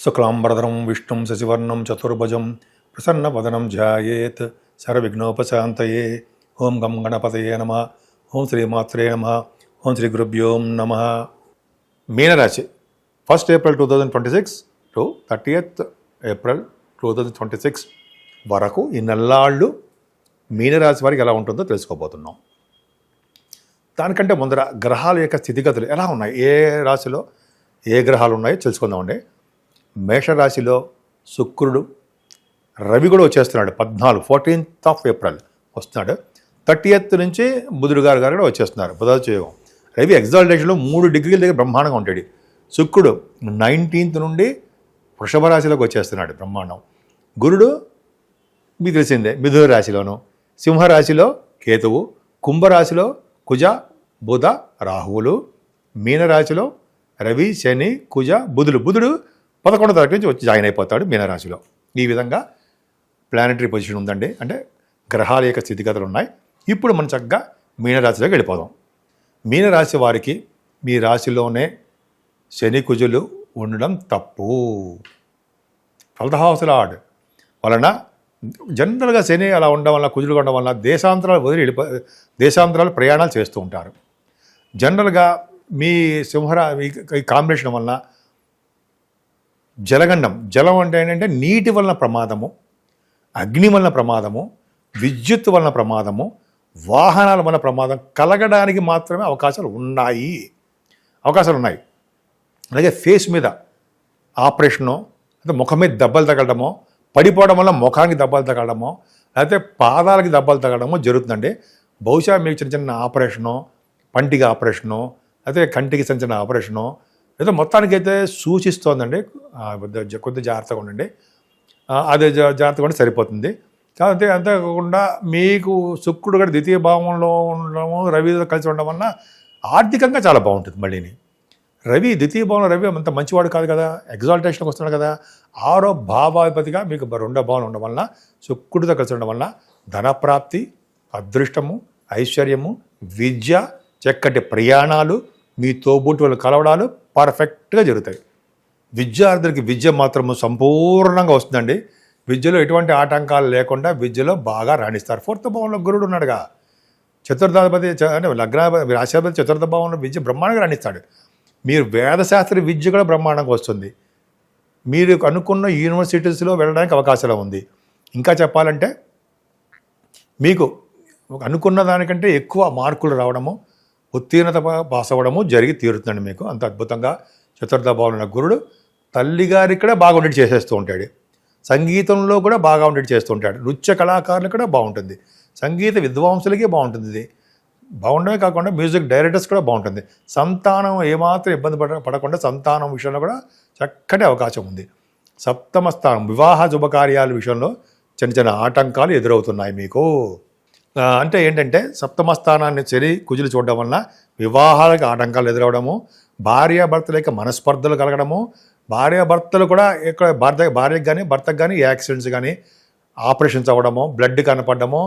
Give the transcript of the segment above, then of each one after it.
శుక్లాంబరధరం విష్ణుం శశివర్ణం చతుర్భుజం ప్రసన్నవదనం ధ్యాయేత్ సర్వవిఘ్నోపశాంతయే. ఓం గం గణపతయే నమః. ఓం శ్రీమాత్రే నమః. ఓం శ్రీ గురుభ్యో నమః. మీనరాశి 1st April 2026 to 30th April 2026 వరకు ఈ నెల్లాళ్ళు మీనరాశి వారికి ఎలా ఉంటుందో తెలుసుకోబోతున్నాం. దానికంటే ముందర గ్రహాల యొక్క స్థితిగతులు ఎలా ఉన్నాయి, ఏ రాశిలో ఏ గ్రహాలు ఉన్నాయో తెలుసుకుందామండి. మేషరాశిలో శుక్రుడు, రవి కూడా వచ్చేస్తున్నాడు. 14th April వస్తున్నాడు. 30th నుంచి బుధుడు గారు కూడా వచ్చేస్తున్నారు. బుధాచయోగం. రవి ఎగ్జాల్టేషన్లో 3 degrees దగ్గర బ్రహ్మాండంగా ఉంటాడు. శుక్రుడు 19th నుండి వృషభ రాశిలోకి వచ్చేస్తున్నాడు, బ్రహ్మాండం. గురుడు మీకు తెలిసిందే, మిథున రాశిలోను. సింహరాశిలో కేతువు, కుంభరాశిలో కుజ, బుధ, రాహువులు. మీనరాశిలో రవి, శని, కుజ, బుధుడు 11వ తారీఖు నుంచి వచ్చి జాయిన్ అయిపోతాడు మీనరాశిలో. ఈ విధంగా ప్లానెటరీ పొజిషన్ ఉందండి, అంటే గ్రహాల యొక్క స్థితిగతులు ఉన్నాయి. ఇప్పుడు మనం చక్కగా మీనరాశిలోకి వెళ్ళిపోదాం. మీనరాశి వారికి మీ రాశిలోనే శని, కుజులు ఉండడం తప్పు. 12th house లార్డ్ వలన జనరల్గా శని అలా ఉండడం వల్ల, కుజులు ఉండడం వల్ల దేశాంతరాలు వదిలి దేశాంతరాలు ప్రయాణాలు చేస్తూ ఉంటారు. జనరల్గా మీ ఈ కాంబినేషన్ వలన జలగండం, జలం అంటే ఏంటంటే నీటి వలన ప్రమాదము, అగ్ని వలన ప్రమాదము, విద్యుత్ వలన ప్రమాదము, వాహనాల వలన ప్రమాదం కలగడానికి మాత్రమే అవకాశాలు ఉన్నాయి. అలాగే ఫేస్ మీద ఆపరేషను, అంటే ముఖం మీద దెబ్బలు తగలడమో, పడిపోవడం వల్ల ముఖానికి దెబ్బలు తగలడమో, లేకపోతే పాదాలకి దెబ్బలు తగలడమో జరుగుతుందండి. బహుశా మీకు చిన్న చిన్న ఆపరేషను, పంటికి ఆపరేషను, అయితే కంటికి చిన్న చిన్న ఆపరేషను ఏదో మొత్తానికైతే సూచిస్తోందండి. కొద్దిగా జాగ్రత్తగా ఉండండి. అదే జాగ్రత్తగా ఉంటే సరిపోతుంది. కాబట్టి అంతేకాకుండా మీకు శుక్రుడు కూడా 2వ భావంలో ఉండడము, రవితో కలిసి ఉండడం వల్ల ఆర్థికంగా చాలా బాగుంటుంది. మళ్ళీని రవి 2వ భావంలో, రవి అంత మంచివాడు కాదు కదా, ఎగ్జాల్టేషన్కి వస్తున్నాడు కదా. 6వ భావాధిపతిగా మీకు 2వ భావంలో ఉండడం వల్ల, శుక్రుడితో కలిసి ఉండడం వల్ల ధనప్రాప్తి, అదృష్టము, ఐశ్వర్యము, విద్య, చక్కటి ప్రయాణాలు, మీ తోబుట్టు వాళ్ళు కలవడాలు పర్ఫెక్ట్గా జరుగుతాయి. విద్యార్థులకి విద్య మాత్రము సంపూర్ణంగా వస్తుందండి. విద్యలో ఎటువంటి ఆటంకాలు లేకుండా విద్యలో బాగా రాణిస్తారు. 4th భావంలో గురుడు ఉన్నాడుగా, చతుర్థాధిపతి అంటే లగ్నాధిపతి, రాశాధిపతి 4th భావంలో విద్య బ్రహ్మాండంగా రాణిస్తాడు. మీరు వేదశాస్త్ర విద్య కూడా బ్రహ్మాండంగా వస్తుంది. మీరు అనుకున్న యూనివర్సిటీస్లో వెళ్ళడానికి అవకాశాలు ఉంది. ఇంకా చెప్పాలంటే మీకు అనుకున్న దానికంటే ఎక్కువ మార్కులు రావడము, ఉత్తీర్ణత పాస్ అవ్వడము జరిగి తీరుతుందండి. మీకు అంత అద్భుతంగా 4th భావంలో ఉన్న గురుడు తల్లిగారికి కూడా బాగా ఉండేది చేసేస్తూ ఉంటాడు. సంగీతంలో కూడా బాగా ఉండేది చేస్తూ ఉంటాడు. నృత్య కళాకారులు కూడా బాగుంటుంది. సంగీత విద్వాంసులకి బాగుంటుంది. ఇది బాగుండమే కాకుండా మ్యూజిక్ డైరెక్టర్స్ కూడా బాగుంటుంది. సంతానం ఏమాత్రం ఇబ్బంది పడకుండా సంతానం విషయంలో కూడా చక్కటి అవకాశం ఉంది. 7వ స్థానం వివాహ శుభకార్యాల విషయంలో చిన్న చిన్న ఆటంకాలు ఎదురవుతున్నాయి మీకు. అంటే ఏంటంటే 7వ స్థానాన్ని శని, కుజులు చూడడం వలన వివాహాలకు ఆటంకాలు ఎదురవడము, భార్యాభర్తల యొక్క మనస్పర్ధలు కలగడము, భార్యాభర్తలు కూడా ఇక్కడ భార్యకు కానీ భర్తకు కానీ యాక్సిడెంట్స్ కానీ, ఆపరేషన్స్ అవ్వడము, బ్లడ్ కనపడము,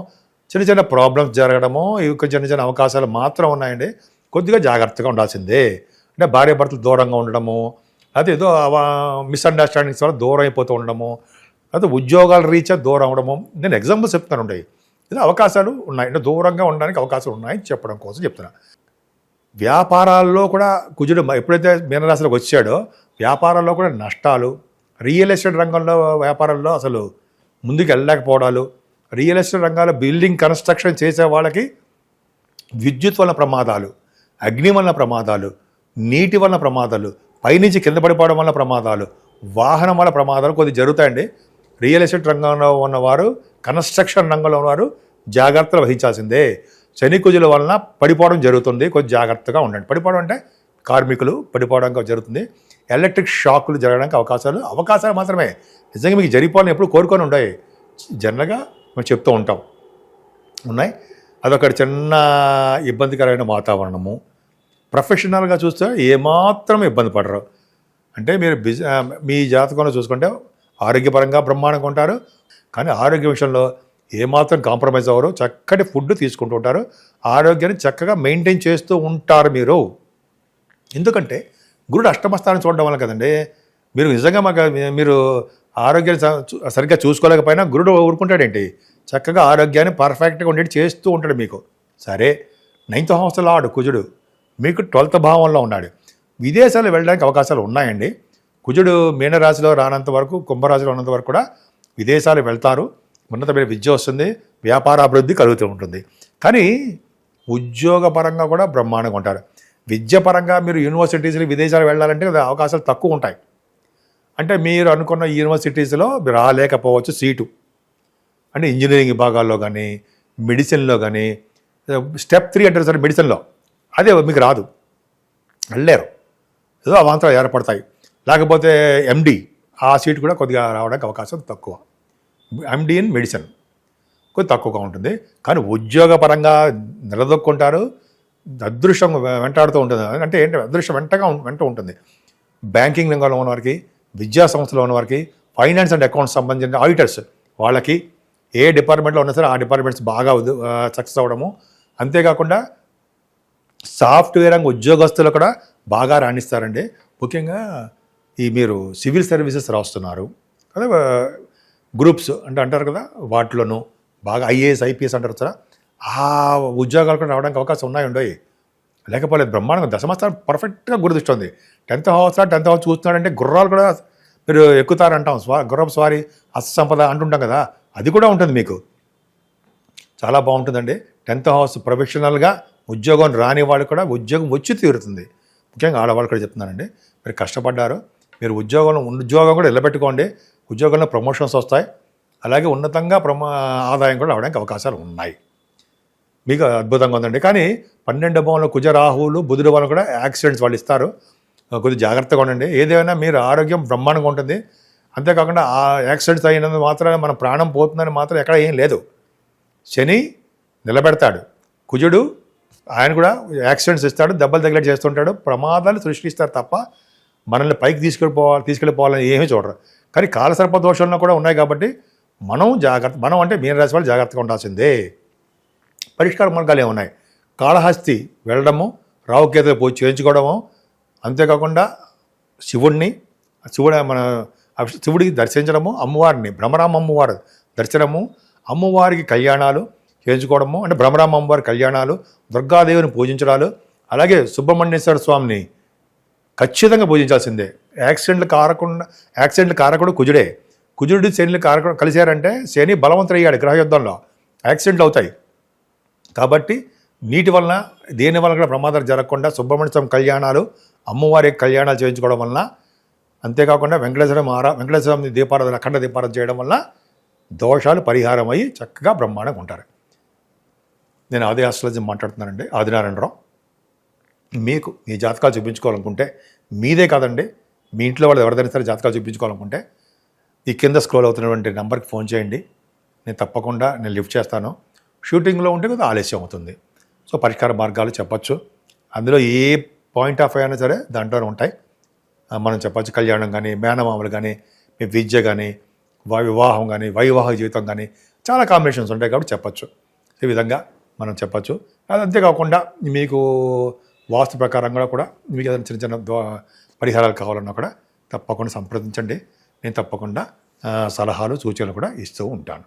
చిన్న చిన్న ప్రాబ్లమ్స్ జరగడము, ఇవి చిన్న చిన్న అవకాశాలు మాత్రం ఉన్నాయండి. కొద్దిగా జాగ్రత్తగా ఉండాల్సిందే. అంటే భార్యాభర్తలు దూరంగా ఉండడము, అయితే ఏదో మిస్అండర్స్టాండింగ్స్ వల్ల దూరం అయిపోతూ ఉండడము, అయితే ఉద్యోగాల రీత్యా దూరం అవ్వడము. నేను ఎగ్జాంపుల్స్ చెప్తాను. ఇది అవకాశాలు ఉన్నాయి, అంటే దూరంగా ఉండడానికి అవకాశాలు ఉన్నాయని చెప్పడం కోసం చెప్తున్నా. వ్యాపారాల్లో కూడా కుజుడు ఎప్పుడైతే మీనరాశిలోకి వచ్చాడో వ్యాపారాల్లో కూడా నష్టాలు, రియల్ ఎస్టేట్ రంగంలో వ్యాపారాల్లో అసలు ముందుకు వెళ్ళలేకపోవడాలు, రియల్ ఎస్టేట్ రంగాల్లో బిల్డింగ్ కన్స్ట్రక్షన్ చేసే వాళ్ళకి విద్యుత్ వలన ప్రమాదాలు, అగ్ని వలన ప్రమాదాలు, నీటి వలన ప్రమాదాలు, పైనుంచి కింద పడిపోవడం వల్ల ప్రమాదాలు, వాహనం వల్ల ప్రమాదాలు కొద్దిగా జరుగుతాయండి. రియల్ ఎస్టేట్ రంగంలో ఉన్నవారు, కన్స్ట్రక్షన్ రంగంలో ఉన్నవారు జాగ్రత్తలు వహించాల్సిందే. శని కుజుల వలన పడిపోవడం జరుగుతుంది, కొంచెం జాగ్రత్తగా ఉండండి. పడిపోవడం అంటే కార్మికులు పడిపోవడానికి జరుగుతుంది. ఎలక్ట్రిక్ షాకులు జరగడానికి అవకాశాలు మాత్రమే. నిజంగా మీకు జరిగిపోవాలని ఎప్పుడు కోరుకొని ఉన్నాయి, జనరల్గా మేము చెప్తూ ఉంటాం ఉన్నాయి. అదొక చిన్న ఇబ్బందికరమైన వాతావరణము. ప్రొఫెషనల్గా చూస్తే ఏమాత్రం ఇబ్బంది పడరు. అంటే మీరు మీ జాతకంలో చూసుకుంటే ఆరోగ్యపరంగా బ్రహ్మాండంగా ఉంటారు, కానీ ఆరోగ్య విషయంలో ఏమాత్రం కాంప్రమైజ్ అవ్వరు. చక్కటి ఫుడ్ తీసుకుంటూ ఉంటారు, ఆరోగ్యాన్ని చక్కగా మెయింటైన్ చేస్తూ ఉంటారు మీరు. ఎందుకంటే గురుడు అష్టమ స్థానం చూడడం వల్ల కదండి. మీరు నిజంగా మీరు ఆరోగ్యాన్ని సరిగ్గా చూసుకోలేకపోయినా గురుడు ఊరుకుంటాడేంటి, చక్కగా ఆరోగ్యాన్ని పర్ఫెక్ట్గా ఉండేది చేస్తూ ఉంటాడు మీకు. సరే, 9th హౌస్లో ఆడు కుజుడు మీకు 12th భావంలో ఉన్నాడు. విదేశాలు వెళ్ళడానికి అవకాశాలు ఉన్నాయండి. కుజుడు మీనరాశిలో రానంత వరకు, కుంభరాశిలో ఉన్నంత వరకు కూడా విదేశాలు వెళ్తారు. ఉన్నతమైన విద్య వస్తుంది, వ్యాపారాభివృద్ధి కలుగుతూ ఉంటుంది. కానీ ఉద్యోగపరంగా కూడా బ్రహ్మాండంగా ఉంటారు. విద్యపరంగా మీరు యూనివర్సిటీస్లో విదేశాలు వెళ్ళాలంటే అవకాశాలు తక్కువ ఉంటాయి. అంటే మీరు అనుకున్న యూనివర్సిటీస్లో రాలేకపోవచ్చు సీటు. అంటే ఇంజనీరింగ్ విభాగాల్లో కానీ, మెడిసిన్లో కానీ, స్టెప్ 3 అంటారు సార్ మెడిసిన్లో, అదే మీకు రాదు, వెళ్ళలేరు. ఏదో అవాంతరాలు ఏర్పడతాయి. లేకపోతే ఎండి, ఆ సీట్ కూడా కొద్దిగా రావడానికి అవకాశం తక్కువ. ఎండి ఇన్ మెడిసిన్ కొద్ది తక్కువగా ఉంటుంది. కానీ ఉద్యోగపరంగా నిలదొక్కుంటారు. అదృష్టం వెంటాడుతూ ఉంటుంది. అంటే ఏంటి, అదృష్టం వెంట ఉంటుంది. బ్యాంకింగ్ రంగంలో ఉన్నవారికి, విద్యా సంస్థలో ఉన్నవారికి, ఫైనాన్స్ అండ్ అకౌంట్స్ సంబంధించిన ఆడిటర్స్, వాళ్ళకి ఏ డిపార్ట్మెంట్లో ఉన్నా సరే ఆ డిపార్ట్మెంట్స్ బాగా సక్సెస్ అవ్వడము. అంతేకాకుండా సాఫ్ట్వేర్ రంగ ఉద్యోగస్తులు కూడా బాగా రాణిస్తారండి. ముఖ్యంగా ఈ మీరు సివిల్ సర్వీసెస్ రాస్తున్నారు కదా, గ్రూప్స్ అంటే అంటారు కదా, వాటిలోనూ బాగా ఐఏఎస్ ఐపీఎస్ అంటారు కదా, ఆ ఉద్యోగాలు కూడా రావడానికి అవకాశం ఉన్నాయి. లేకపోలేదు, బ్రహ్మాండంగా దశమస్థానం పర్ఫెక్ట్గా గుర్తిస్తుంది. 10th హౌస్ చూస్తున్నాడంటే గుర్రాలు కూడా మీరు ఎక్కుతారంటాం, గుర్రపు స్వారీ, అసంపద అంటుంటాం కదా, అది కూడా ఉంటుంది మీకు. చాలా బాగుంటుందండి. 10th హౌస్ ప్రొఫెషనల్గా ఉద్యోగం రాని వాళ్ళు కూడా ఉద్యోగం వచ్చి తీరుతుంది. ముఖ్యంగా ఆడవాళ్ళు కూడా చెప్తున్నానండి, మీరు కష్టపడ్డారు, మీరు ఉద్యోగం కూడా నిలబెట్టుకోండి. ఉద్యోగంలో ప్రమోషన్స్ వస్తాయి, అలాగే ఉన్నతంగా ఆదాయం కూడా రావడానికి అవకాశాలు ఉన్నాయి. మీకు అద్భుతంగా ఉందండి. కానీ 12వ భావంలో కుజ రాహువులు బుధుడు వాళ్ళు కూడా యాక్సిడెంట్స్ వాళ్ళు ఇస్తారు. కొద్దిగా జాగ్రత్తగా ఉండండి. ఏదైనా మీరు ఆరోగ్యం బ్రహ్మాండంగా ఉంటుంది. అంతేకాకుండా ఆ యాక్సిడెంట్స్ అయినందు మాత్రమే మన ప్రాణం పోతుందని మాత్రం ఎక్కడ ఏం లేదు. శని నిలబెడతాడు, కుజుడు ఆయన కూడా యాక్సిడెంట్స్ ఇస్తాడు, దెబ్బలు తగిలేట్ చేస్తుంటాడు, ప్రమాదాలు సృష్టిస్తారు తప్ప మనల్ని పైకి తీసుకెళ్ళిపోవాలని ఏమీ చూడరు. కానీ కాలసర్ప దోషంలో కూడా ఉన్నాయి కాబట్టి మనం అంటే మీనరాశి వాళ్ళు జాగ్రత్తగా ఉండాల్సిందే. పరిష్కార మార్గాలు ఏమున్నాయి, కాళహస్తి వెళ్ళడము, రావుకేతుల పూజ చేయించుకోవడము, అంతేకాకుండా శివుడికి దర్శించడము, అమ్మవారిని భ్రమరామ అమ్మవారు దర్శనము, అమ్మవారికి కళ్యాణాలు చేయించుకోవడము, అంటే భ్రమరామ అమ్మవారి కళ్యాణాలు, దుర్గాదేవిని పూజించడాలు, అలాగే సుబ్రహ్మణ్యేశ్వర స్వామిని ఖచ్చితంగా పూజించాల్సిందే. యాక్సిడెంట్లు కారకుడు కుజుడే. కుజుడు శని కారకుడు కలిశారంటే శని బలవంతుడయ్యాడు గ్రహయుద్ధంలో, యాక్సిడెంట్లు అవుతాయి. కాబట్టి నీటి వలన దేని వలన కూడా ప్రమాదాలు జరగకుండా సుబ్రహ్మణ్య స్వామి కళ్యాణాలు, అమ్మవారి కళ్యాణాలు చేయించుకోవడం వలన, అంతేకాకుండా వెంకటేశ్వర స్వామి దీపారాధన, అఖండ దీపారాధన చేయడం వల్ల దోషాలు పరిహారం అయ్యి చక్కగా బ్రహ్మాండంగా ఉంటారు. నేను ఆది ఆస్ట్రాలజీ మాట్లాడుతున్నానండి, ఆదినారాయణరావు. మీకు మీ జాతకాలు చూపించుకోవాలనుకుంటే, మీదే కాదండి, మీ ఇంట్లో వాళ్ళు ఎవరిదైనా సరే జాతకాలు చూపించుకోవాలనుకుంటే ఈ కింద స్క్రోల్ అవుతున్నటువంటి నెంబర్కి ఫోన్ చేయండి. నేను తప్పకుండా లిఫ్ట్ చేస్తాను. షూటింగ్లో ఉంటే కొద్దిగా ఆలస్యం అవుతుంది. సో పరిష్కార మార్గాలు చెప్పచ్చు. అందులో ఏ పాయింట్ ఆఫ్ అయినా సరే దాంట్లోనే ఉంటాయి. మనం చెప్పచ్చు, కళ్యాణం కానీ, మేనమామలు కానీ, మీ విద్య కానీ, వివాహం కానీ, వైవాహిక జీవితం కానీ చాలా కాంబినేషన్స్ ఉంటాయి కాబట్టి చెప్పచ్చు. ఈ విధంగా మనం చెప్పచ్చు. అది అంతేకాకుండా మీకు వాస్తు ప్రకారంగా కూడా మీకు ఏదైనా చిన్న చిన్న పరిహారాలు కావాలన్నా కూడా తప్పకుండా సంప్రదించండి. నేను తప్పకుండా సలహాలు సూచనలు కూడా ఇస్తూ ఉంటాను.